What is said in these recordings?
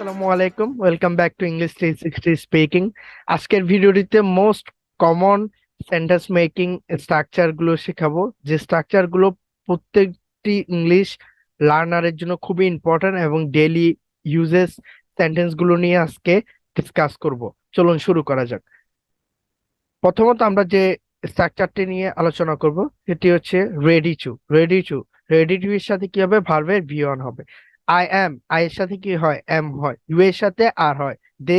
আসসালামু আলাইকুম, welcome back to English 360 speaking. আজকের ভিডিওটিতে most common sentence making structure গুলো শেখাবো, যে স্ট্রাকচার গুলো প্রত্যেকটি ইংলিশ লার্নারের জন্য খুবই ইম্পর্ট্যান্ট এবং ডেইলি ইউজেস সেন্টেন্স গুলো নিয়ে আজকে ডিসকাস করব। চলুন শুরু করা যাক। প্রথমত আমরা যে স্ট্রাকচারটি নিয়ে আলোচনা করব সেটি হচ্ছে রেডি টু। রেডি টু এর সাথে কি হবে? ভার্বের ভি ওয়ান হবে। আই এর সাথে কি হয়? এম হয়। ইউ এর সাথে আর হয়। দে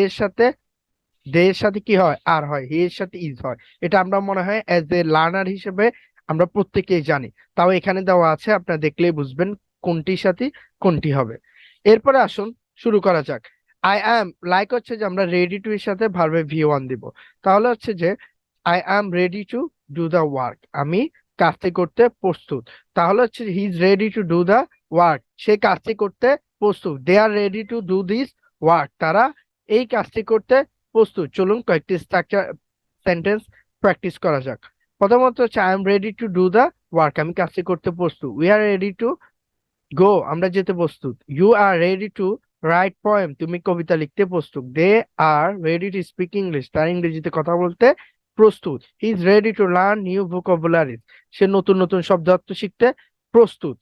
এর সাথে কি হয়? আর হয়। হি এর সাথে ইজ হয়। এটা আমরা মনে হয় অ্যাজ এ লার্নার হিসেবে আমরা প্রত্যেকেই জানি। তাও এখানে দেওয়া আছে, আপনারা দেখলেই বুঝবেন কোনটির সাথে কোনটি হবে। এরপরে আসুন শুরু করা যাক। আই অ্যাম লাইক হচ্ছে যে আমরা রেডি টু এর সাথে ভার্বের ভি ওয়ান দিব। তাহলে হচ্ছে যে I am ready to do the work, আমি কাজটি করতে প্রস্তুত। তাহলে হচ্ছে he is ready to do the work, সে কাজটি করতে প্রস্তুত। They are ready to do this work, তারা এই কাজটি করতে প্রস্তুত। চলুন কয়েকটি স্ট্রাকচার সেন্টেন্স প্র্যাকটিস করা যাক। প্রথমত হচ্ছে I am ready to do the work, আমি কাজটি করতে প্রস্তুত। We are ready to go, আমরা যেতে প্রস্তুত। You are ready to write poem, তুমি কবিতা লিখতে প্রস্তুত। They are ready to speak English, তারা ইংরেজিতে কথা বলতে প্রস্তুত। He is ready to learn new vocabularies, সে নতুন নতুন শব্দার্থ শিখতে প্রস্তুত।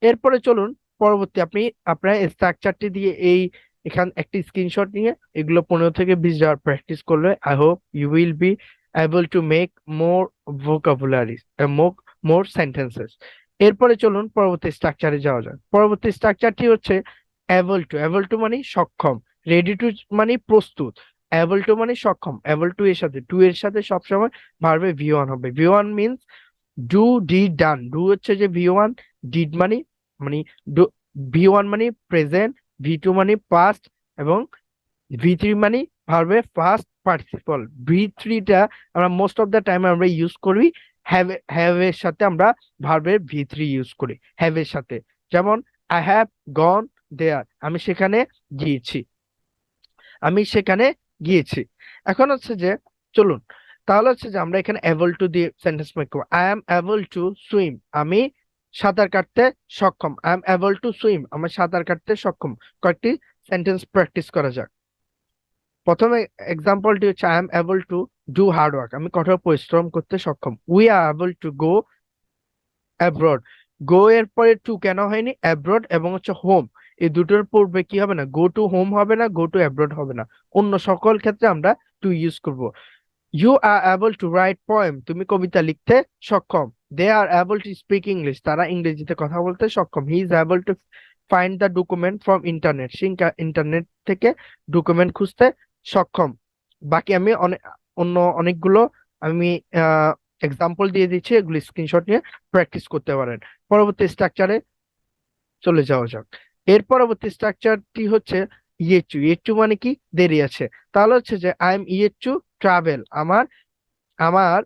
এরপরে চলুন পরবর্তী, আপনার স্ট্রাকচারটি দিয়ে এখান একটি স্ক্রিনশট নিয়ে এগুলো 15 থেকে 20 বার প্র্যাকটিস করলে I hope you will be able to make more vocabularies, more sentences. এরপরে চলুন পরবর্তী স্ট্রাকচারে যাওয়া যাক। পরবর্তী স্ট্রাকচারটি হচ্ছে অ্যাবল টু মানে সক্ষম, রেডি টু মানে প্রস্তুত, অ্যাবল টু মানে সক্ষম। অ্যাবল টু এর সাথে, টু এর সাথে সবসময় ভার্বে ভি ওয়ান হবে। V one means do, did, done. Do হচ্ছে যে ভি ওয়ান, ডিড মানে মানে ভি ওয়ান মানে প্রেজেন্ট, ভি টু মানে পাস্ট এবং ভি থ্রি মানে ভার্বের ফার্স্ট পার্টিসিপল। ভি থ্রিটা আমরা মোস্ট অফ দ্য টাইম আমরা ইউজ করি হ্যাভ এর সাথে, আমরা ভার্বের ভি থ্রি ইউজ করি হ্যাভ এর সাথে। যেমন আই হ্যাভ গন দেয়ার, আমি সেখানে গিয়েছি, আমি সেখানে গিয়েছি। এখন হচ্ছে যে চলুন, তাহলে হচ্ছে যে আমরা এখানে এবল টু দিয়ে সেন্টেন্স মেক করবো। I am able to swim, আমি সাঁতার কাটতে সক্ষম। I am able to swim, আমি সাঁতার কাটতে সক্ষম। কয়েকটি সেন্টেন্স প্র্যাকটিস করা যাক। প্রথমে এক্সাম্পলটি হচ্ছে I am able to do hard work, আমি কঠোর পরিশ্রম করতে সক্ষম। We are able to go abroad, go এর পরে টু কেন হয়নি? অ্যাব্রড এবং হচ্ছে হোম, এই দুটোর পূর্বে কি হবে না? গো টু হোম হবে না, গো টু অ্যাব্রড হবে না। অন্য সকল ক্ষেত্রে আমরা টু ইউজ করব। You are able to write poem, তুমি কবিতা লিখতে সক্ষম। They are able to speak English, তারা ইংরেজিতে কথা বলতে সক্ষম। He is able to find the document from internet, সে ইন্টারনেট থেকে ডকুমেন্ট খুঁজতে সক্ষম। বাকি আমি অন্য অনেকগুলো আমি এক্সাম্পল দিয়ে দিচ্ছি, এগুলো স্ক্রিনশট নিয়ে প্র্যাকটিস করতে পারেন। পরবর্তী স্ট্রাকচারে চলে যাওয়া যাক। এর পরবর্তী স্ট্রাকচারটি হচ্ছে ইয়েচু। ইয়েচু মানে কি? দেরি আছে। তাহলে হচ্ছে যে I am yet to travel, আমার আমার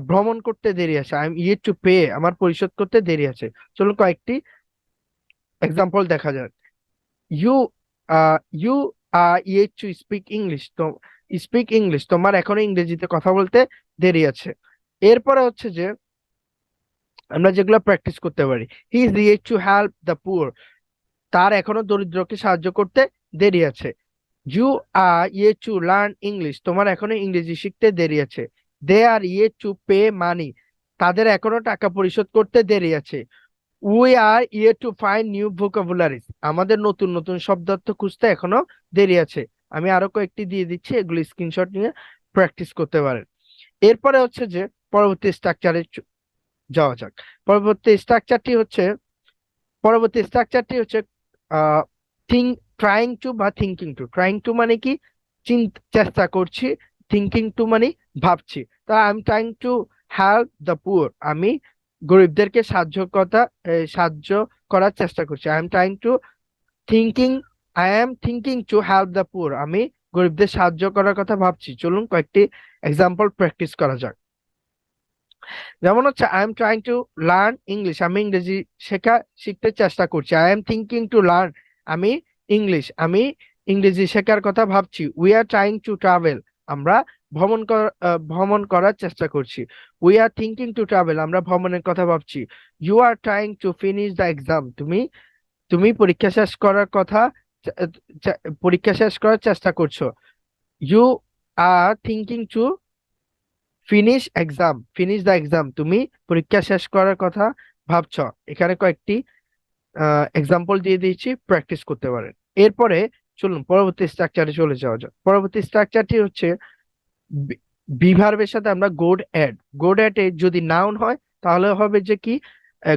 ভ্রমণ করতে দেরি আছে। I am yet to pay, আমার পরিশোধ করতে দেরি আছে। চলুন কয়েকটি এক্সাম্পল দেখা যাক। You you yet to speak English, to speak English, তোমার এখনো ইংরেজিতে কথা বলতে দেরি আছে। এরপরে হচ্ছে যে আমরা যেগুলো প্র্যাকটিস করতে পারি, he is yet to help the poor, তার এখনো দরিদ্রকে সাহায্য করতে দেরি আছে। You are yet to learn English, তোমার এখনো ইংরেজি শিখতে দেরি আছে। They are yet to pay money, তাদের এখনো টাকা পরিশোধ করতে দেরি আছে। We are yet to find new vocabularies, আমাদের নতুন নতুন শব্দার্থ খুঁজতে এখনো দেরি আছে। আমি আরো কয়েকটি দিয়ে দিচ্ছি, এগুলো স্ক্রিনশট নিয়ে প্র্যাকটিস করতে পারেন। এরপরে হচ্ছে যে পরবর্তী স্ট্রাকচারে যাওয়া যাক। পরবর্তী স্ট্রাকচারটি হচ্ছে পরবর্তী স্ট্রাকচারটি হচ্ছে থিঙ্ক ট্রাইং টু বা থিঙ্কিং টু। ট্রাইং টু মানে কি? চেষ্টা করছি। থিঙ্কিং টু মানে ভাবছি। তা I am trying two help the poor, আমি গরিবদেরকে সাহায্য করার চেষ্টা করছি। Thinking I am thinking two help the poor, আমি গরিবদের সাহায্য করার কথা ভাবছি। চলুন কয়েকটি এক্সাম্পল প্র্যাকটিস করা যাক। যেমন হচ্ছে I am trying to learn English, আমি ইংরেজি শিখতে চেষ্টা করছি। I am thinking to learn, আমি আমি ইংরেজি শেখার কথা ভাবছি। We are trying to travel, আমরা ভ্রমণ করার চেষ্টা করছি। We are thinking to travel, আমরা ভ্রমণের কথা ভাবছি। You are trying to finish the exam, তুমি পরীক্ষা শেষ করার কথা পরীক্ষা শেষ করার চেষ্টা করছো। You are thinking to finish the exam, তুমি পরীক্ষা শেষ করার কথা ভাবছো। এখানে কয়েকটি এক্সাম্পল দিয়ে দিয়েছি, প্র্যাকটিস করতে পারেন। এরপরে চলুন পরবর্তী স্ট্রাকচারে চলে যাওয়া যাক। পরবর্তী স্ট্রাকচারটি হচ্ছে বি ভার্বের সাথে আমরা গোড অ্যাট এ যদি নাউন হয় তাহলে হবে যে কি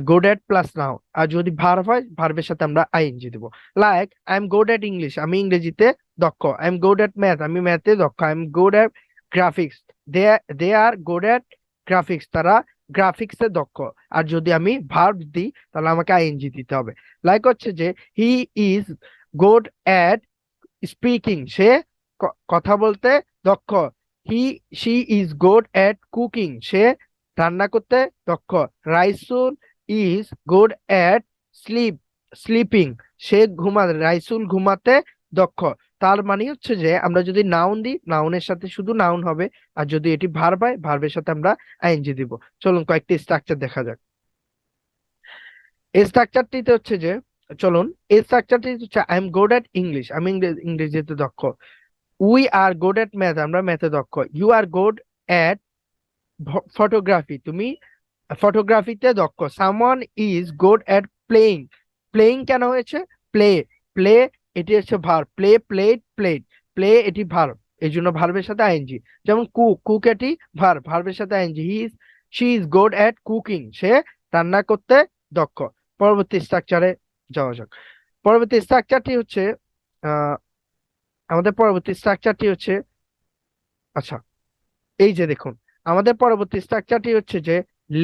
গোড অ্যাট প্লাস নাউন, আর যদি ভার্ব হয় ভার্বের সাথে আমরা আইএনজি দেবো। Like I am good at English, আমি ইংরেজিতে দক্ষ। I am good at math, আমি ম্যাথে দক্ষ। I am good at graphics, they they are good at graphics, তারা গ্রাফিক্সে দক্ষ। আর যদি আমি ভার্ব দিই তাহলে আমাকে আইএনজি দিতে হবে। লাইক হচ্ছে যে he is good at speaking, সে কথা বলতে দক্ষ। He she is good at cooking, সে রান্না করতে দক্ষ। Raisul is good at sleep sleeping, সে রাইসুল ঘুমাতে দক্ষ। তার মানে হচ্ছে যে আমরা যদি নাউন দিই নাউনের সাথে শুধু নাউন হবে, আর যদি এটি ভার্ব হয় ভার্বের সাথে আমরা আইএনজি দিব। চলুন কয়েকটি স্ট্রাকচার দেখা যাক। এই স্ট্রাকচারটিতে হচ্ছে যে চলুন এই স্ট্রাকচারটি হচ্ছে I am good at English, আমি ইংরেজিতে দক্ষ। We are good at math, আমরা ম্যাথে দক্ষ। You are good at photography, তুমি ফটোগ্রাফিতে দক্ষ। Someone is good at playing, playing কেন হয়েছে? প্লে প্লে এটি হচ্ছে ভার্ব, প্লেট প্লে এটি ভার্ব, এই জন্য ভার্বের সাথে আইএনজি। যেমন কুক এটি ভার্বের সাথে ING. She is good at cooking, সে রান্না করতে দক্ষ। পরবর্তী স্ট্রাকচারে যাওয়া যাক। পরবর্তী স্ট্রাকচারটি হচ্ছে আহ আমাদের পরবর্তী স্ট্রাকচারটি হচ্ছে আচ্ছা, এই যে দেখুন আমাদের পরবর্তী স্ট্রাকচারটি হচ্ছে যে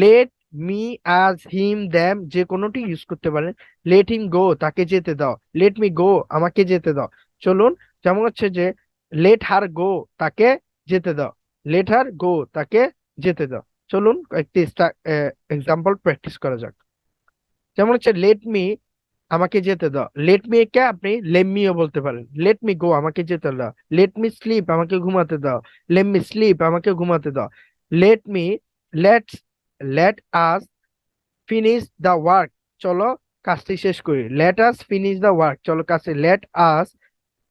লেট মি, আজ, হিম, দ্যাম, যে কোনোটি ইউজ করতে পারেন। লেট হিম গো, তাকে যেতে দাও। লেট মি গো, আমাকে যেতে দাও। চলুন, যেমন হচ্ছে যে লেট হার গো, তাকে যেতে দাও। লেট হার গো, তাকে যেতে দাও। চলুন একটি এক্সাম্পল প্র্যাকটিস করা যাক। যেমন হচ্ছে লেট মি, আমাকে যেতে দাও। লেট মি কে আপনি লেট মিও বলতে পারেন। লেট মি গো, আমাকে যেতে দাও। লেট মি স্লিপ, আমাকে ঘুমাতে দাও। লেট মি স্লিপ, আমাকে ঘুমাতে দাও। Let me let's let us finish the work, চলো কাজটি শেষ করি। Let us finish the work, চলো কাজটি লেট আস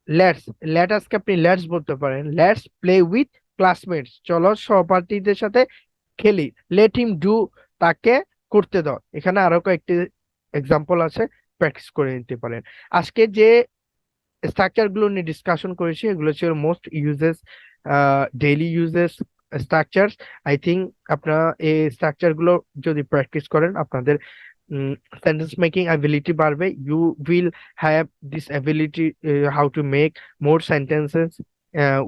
লেটস লেট আজকে আপনি লেটস বলতে পারেন। লেটস প্লে উইথ ক্লাসমেটস, চলো সহপাঠীদের সাথে খেলি। লেট হিম ডু, তাকে করতে দাও। এখানে আরো কয়েকটি এক্সাম্পল আছে, প্র্যাকটিস করে নিতে পারেন। আজকে যে স্ট্রাকচার গুলো নিয়ে ডিসকাশন করেছি এগুলো ছিল most uses daily uses structure. I think আপনারা এই স্ট্রাকচার গুলো যদি প্র্যাকটিস করেন আপনাদের sentence making ability বাড়বে। You will have this ability how to make more sentences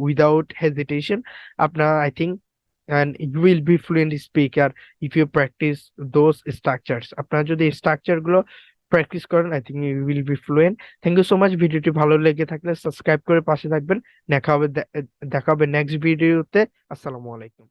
without hesitation. আপনার I think and you will be fluent speaker if you practice those structures. আপনারা যদি এই স্ট্রাকচার গুলো প্র্যাকটিস করেন I think you will be fluent. Thank you so much. ভিডিওটি ভালো লেগে থাকলে সাবস্ক্রাইব করে পাশে থাকবেন। দেখা হবে নেক্সট ভিডিওতে। আসসালামু আলাইকুম।